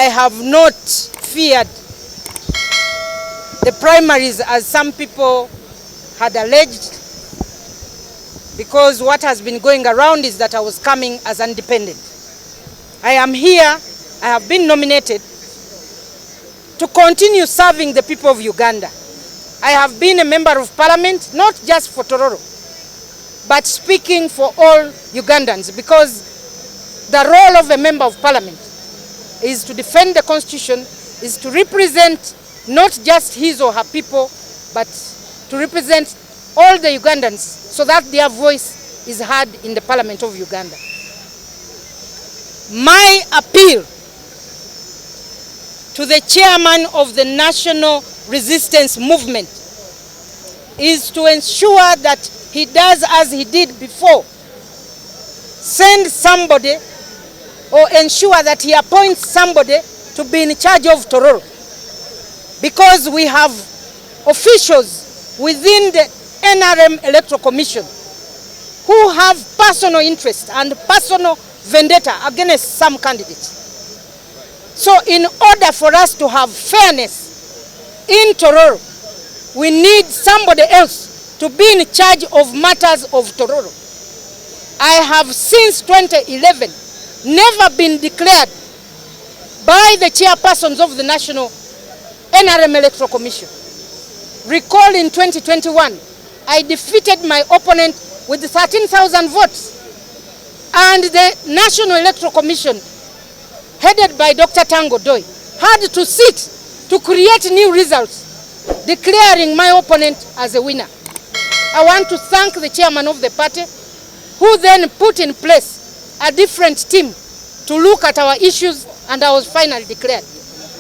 have not feared the primaries as some people had alleged, because what has been going around is that I was coming as independent. I am here, I have been nominated to continue serving the people of Uganda. I have been a member of parliament, not just for Tororo, but speaking for all Ugandans, because the role of a member of parliament is to defend the constitution, is to represent not just his or her people, but to represent all the Ugandans so that their voice is heard in the parliament of Uganda. My appeal to the chairman of the National Resistance Movement is to ensure that he does as he did before. Send somebody or ensure that he appoints somebody to be in charge of Tororo. Because we have officials within the NRM Electoral Commission who have personal interest and personal vendetta against some candidates. So in order for us to have fairness in Tororo, we need somebody else to be in charge of matters of Tororo. I have since 2011 never been declared by the chairpersons of the National NRM Electoral Commission. Recall in 2021, I defeated my opponent with 13,000 votes. And the National Electoral Commission, headed by Dr. Tanga Odoi, had to sit to create new results, declaring my opponent as a winner. I want to thank the chairman of the party, who then put in place a different team to look at our issues, and I was finally declared.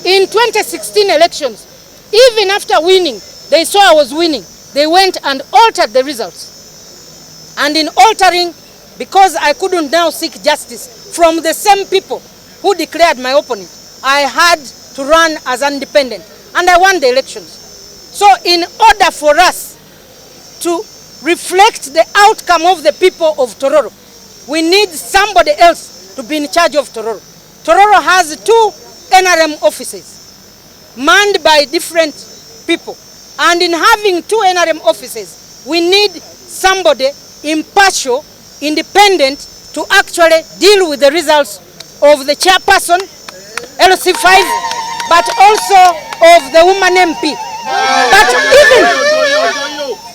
In 2016 elections, even after winning, they saw I was winning. They went and altered the results. And in altering, because I couldn't now seek justice from the same people who declared my opponent, I had to run as independent, and I won the elections. So in order for us to reflect the outcome of the people of Tororo, we need somebody else to be in charge of Tororo. Tororo has 2 NRM offices manned by different people. And in having 2 NRM offices, we need somebody impartial, independent, to actually deal with the results of the chairperson, LC5, but also of the woman MP.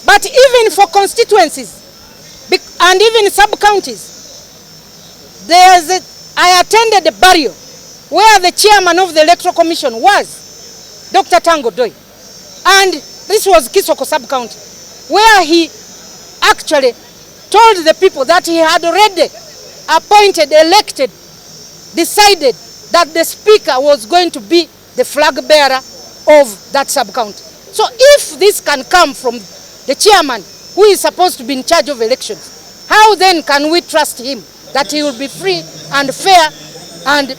But even for constituencies and even sub-counties, I attended a burial where the chairman of the Electoral Commission was Dr. Tanga Odoi. And this was Kisoko sub-county, where he actually told the people that he had already appointed, elected, decided that the speaker was going to be the flag bearer of that sub-county. So if this can come from the chairman, who is supposed to be in charge of elections, how then can we trust him that he will be free and fair and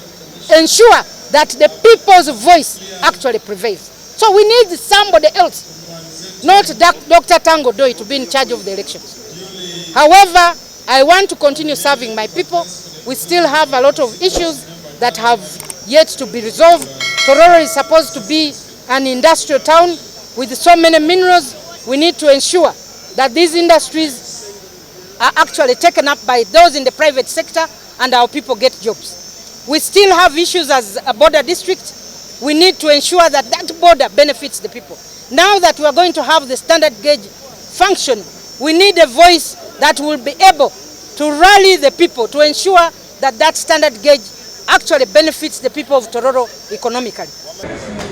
ensure that the people's voice actually prevails? So we need somebody else, not Dr. Tanga Odoi, to be in charge of the elections. However, I want to continue serving my people. We still have a lot of issues that have yet to be resolved. Tororo is supposed to be an industrial town with so many minerals. We need to ensure that these industries are actually taken up by those in the private sector and our people get jobs. We still have issues as a border district. We need to ensure that that border benefits the people. Now that we are going to have the standard gauge function, we need a voice that will be able to rally the people to ensure that that standard gauge actually benefits the people of Tororo economically.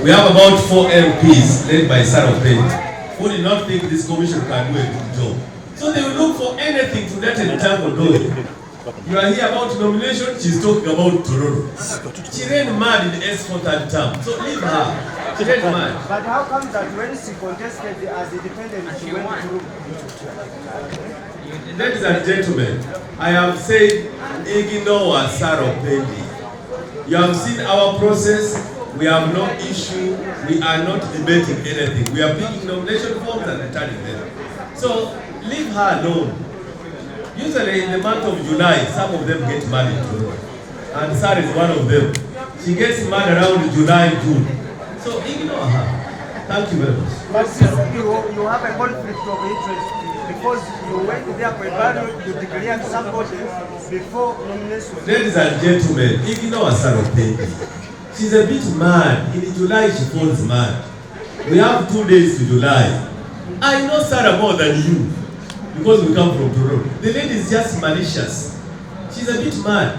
We have about 4 MPs led by Opendi who did not think this commission can do a good job. So they will look for anything to let a Tanga Odoi. You are here about nomination, she's talking about Tororo. She ran mad in the S4 term, so leave her. She ran mad. But how come that when she contested as independent, she went through? Ladies and gentlemen, I have said, ignore Opendi. You have seen our process. We have no issue. We are not debating anything. We are picking nomination forms and returning them. So leave her alone. Usually in the month of July, some of them get married, and Sar is one of them. She gets mad around July, June. So ignore her. Thank you very much. But you have a conflict of interest because you went there for a burial, you declared somebody before nomination. Ladies and gentlemen, ignore Sarah Opendi. She's a bit mad. In July, she falls mad. We have 2 days to July. I know Sarah more than you because we come from Toronto. The lady is just malicious. She's a bit mad.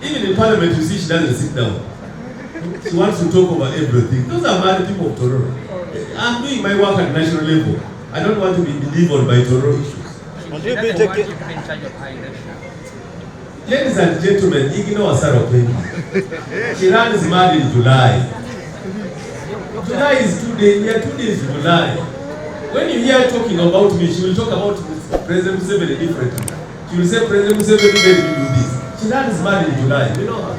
Even in Parliament, you see, she doesn't sit down. She wants to talk about everything. Those are mad people of Toronto. I'm doing my work at national level. I don't want to be delivered by Toronto issues. Ladies and gentlemen, ignore Sarah Opendi. She runs mad in July. July is 2 days. We are 2 days in July. When you hear her talking about me, she will talk about President Museveni differently. She will say President Museveni made me do this. She runs mad in July. You know her.